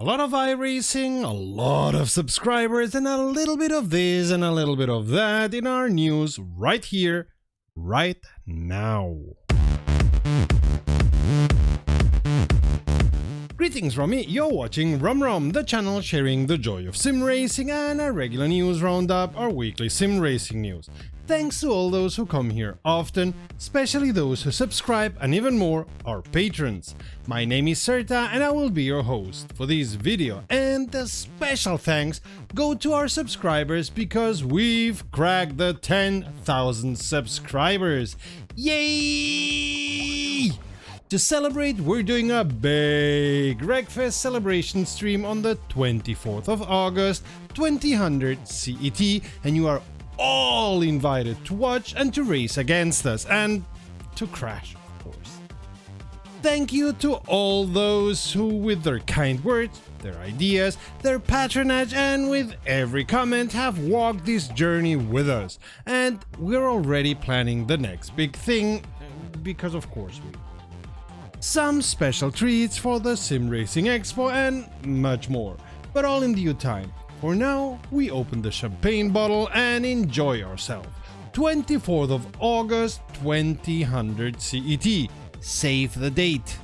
A lot of iRacing, a lot of subscribers, and a little bit of this and a little bit of that in our news right here, right now. Greetings from me, you're watching Rum, the channel sharing the joy of sim racing and a regular news roundup, our weekly sim racing news. Thanks to all those who come here often, especially those who subscribe, and even more, our patrons. My name is Serta and I will be your host for this video, and a special thanks go to our subscribers because we've cracked the 10,000 subscribers. Yay! To celebrate, we're doing a big Wreckfest celebration stream on the 24th of August, 2000 CET, and you are all invited to watch and to race against us, and to crash, of course. Thank you to all those who, with their kind words, their ideas, their patronage, and with every comment, have walked this journey with us. And we're already planning the next big thing, because of course we some special treats for the Sim Racing Expo and much more, but all in due time. For now, we open the champagne bottle and enjoy ourselves. 24th of August, 2000 CET. Save the date.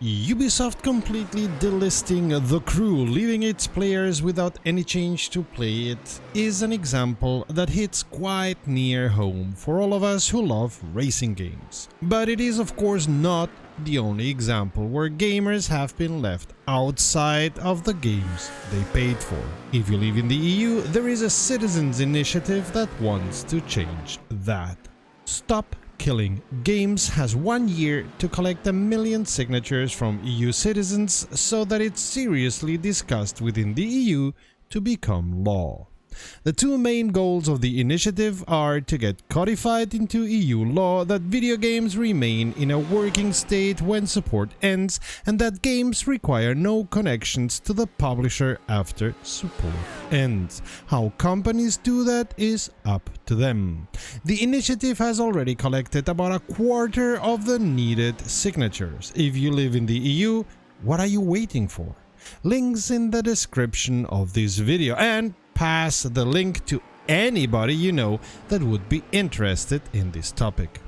Ubisoft completely delisting The Crew, leaving its players without any change to play it, is an example that hits quite near home for all of us who love racing games. But it is of course not the only example where gamers have been left outside of the games they paid for. If you live in the EU, there is a citizens' initiative that wants to change that. Stop Killing Games has 1 year to collect 1 million signatures from EU citizens so that it's seriously discussed within the EU to become law. The two main goals of the initiative are to get codified into EU law that video games remain in a working state when support ends, and that games require no connections to the publisher after support ends. How companies do that is up to them. The initiative has already collected about a quarter of the needed signatures. If you live in the EU, what are you waiting for? Links in the description of this video, and pass the link to anybody you know that would be interested in this topic.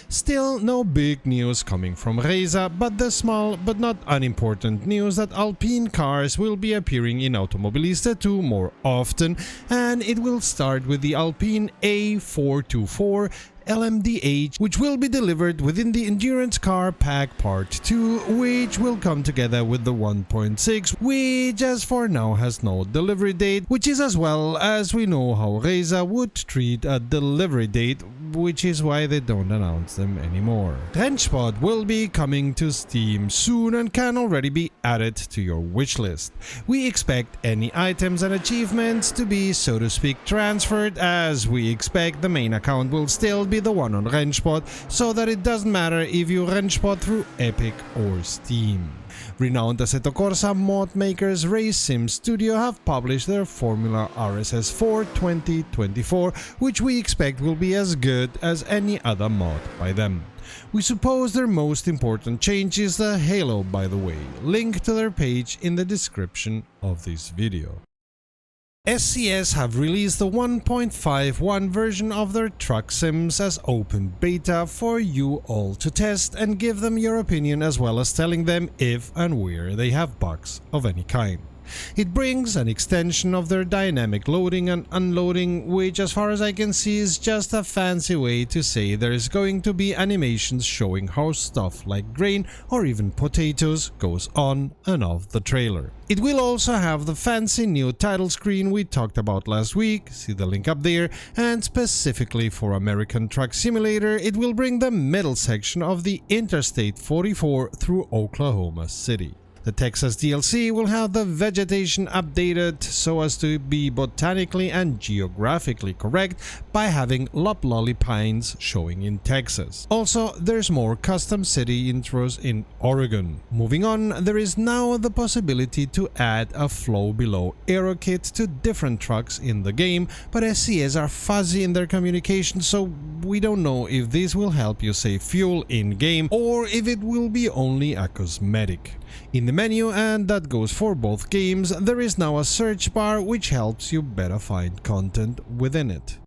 Still no big news coming from Reza, but the small but not unimportant news that Alpine cars will be appearing in Automobilista 2 more often, and it will start with the Alpine A424 LMDh, which will be delivered within the Endurance Car Pack Part 2, which will come together with the 1.6, which as for now has no delivery date, which is as well as we know how Reza would treat a delivery date, which is why they don't announce them anymore. Rennsport will be coming to Steam soon and can already be added to your wishlist. We expect any items and achievements to be, so to speak, transferred, as we expect the main account will still be the one on Rennsport, so that it doesn't matter if you Rennsport through Epic or Steam. Renowned Assetto Corsa mod makers Race Sim Studio have published their Formula RSS 4 2024, which we expect will be as good as any other mod by them. We suppose their most important change is the halo, by the way. Link to their page in the description of this video. SCS have released the 1.51 version of their truck sims as open beta for you all to test and give them your opinion, as well as telling them if and where they have bugs of any kind. It brings an extension of their dynamic loading and unloading, which as far as I can see is just a fancy way to say there is going to be animations showing how stuff like grain or even potatoes goes on and off the trailer. It will also have the fancy new title screen we talked about last week, see the link up there, and specifically for American Truck Simulator, it will bring the middle section of the Interstate 44 through Oklahoma City. The Texas DLC will have the vegetation updated so as to be botanically and geographically correct by having loblolly pines showing in Texas. Also, there's more custom city intros in Oregon. Moving on, there is now the possibility to add a flow below aero kit to different trucks in the game, but SCS are fuzzy in their communication, so we don't know if this will help you save fuel in game or if it will be only a cosmetic. In the menu, and that goes for both games, there is now a search bar which helps you better find content within it.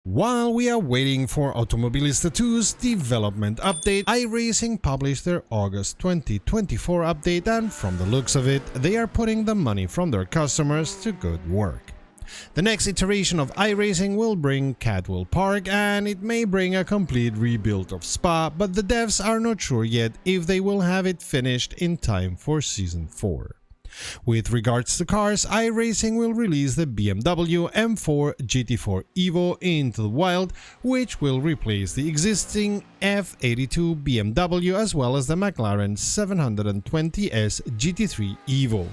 While we are waiting for Automobilista 2's development update, iRacing published their August 2024 update, and from the looks of it, they are putting the money from their customers to good work. The next iteration of iRacing will bring Cadwell Park, and it may bring a complete rebuild of Spa, but the devs are not sure yet if they will have it finished in time for Season 4. With regards to cars, iRacing will release the BMW M4 GT4 Evo into the wild, which will replace the existing F82 BMW as well as the McLaren 720S GT3 Evo.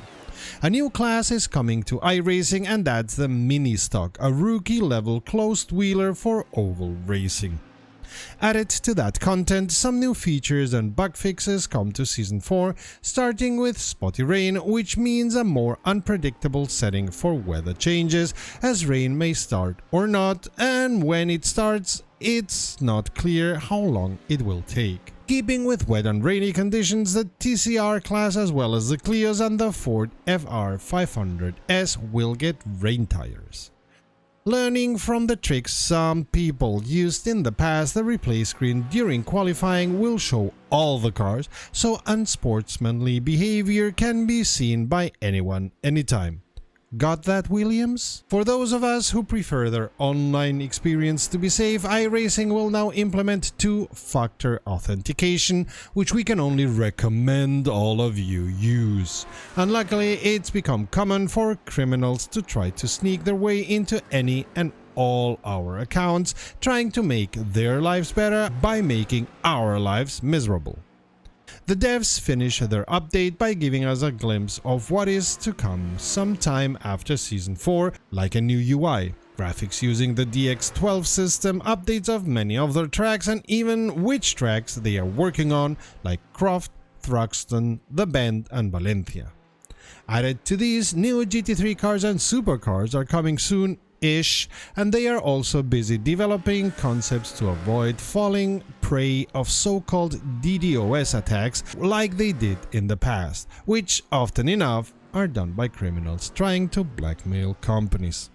A new class is coming to iRacing, and that's the Mini Stock, a rookie-level closed wheeler for oval racing. Added to that content, some new features and bug fixes come to Season 4, starting with spotty rain, which means a more unpredictable setting for weather changes, as rain may start or not, and when it starts, it's not clear how long it will take. Keeping with wet and rainy conditions, the TCR class as well as the Clios and the Ford FR500S will get rain tires. Learning from the tricks some people used in the past, the replay screen during qualifying will show all the cars, so unsportsmanly behavior can be seen by anyone, anytime. Got that, Williams? For those of us who prefer their online experience to be safe, iRacing will now implement two-factor authentication, which we can only recommend all of you use. Unluckily, it's become common for criminals to try to sneak their way into any and all our accounts, trying to make their lives better by making our lives miserable. The devs finish their update by giving us a glimpse of what is to come sometime after Season 4, like a new UI, graphics using the DX12 system, updates of many of their tracks, and even which tracks they are working on, like Croft, Thruxton, The Bend and Valencia. Added to these, new GT3 cars and supercars are coming soon-ish, and they are also busy developing concepts to avoid falling prey of so-called DDoS attacks like they did in the past, which often enough are done by criminals trying to blackmail companies.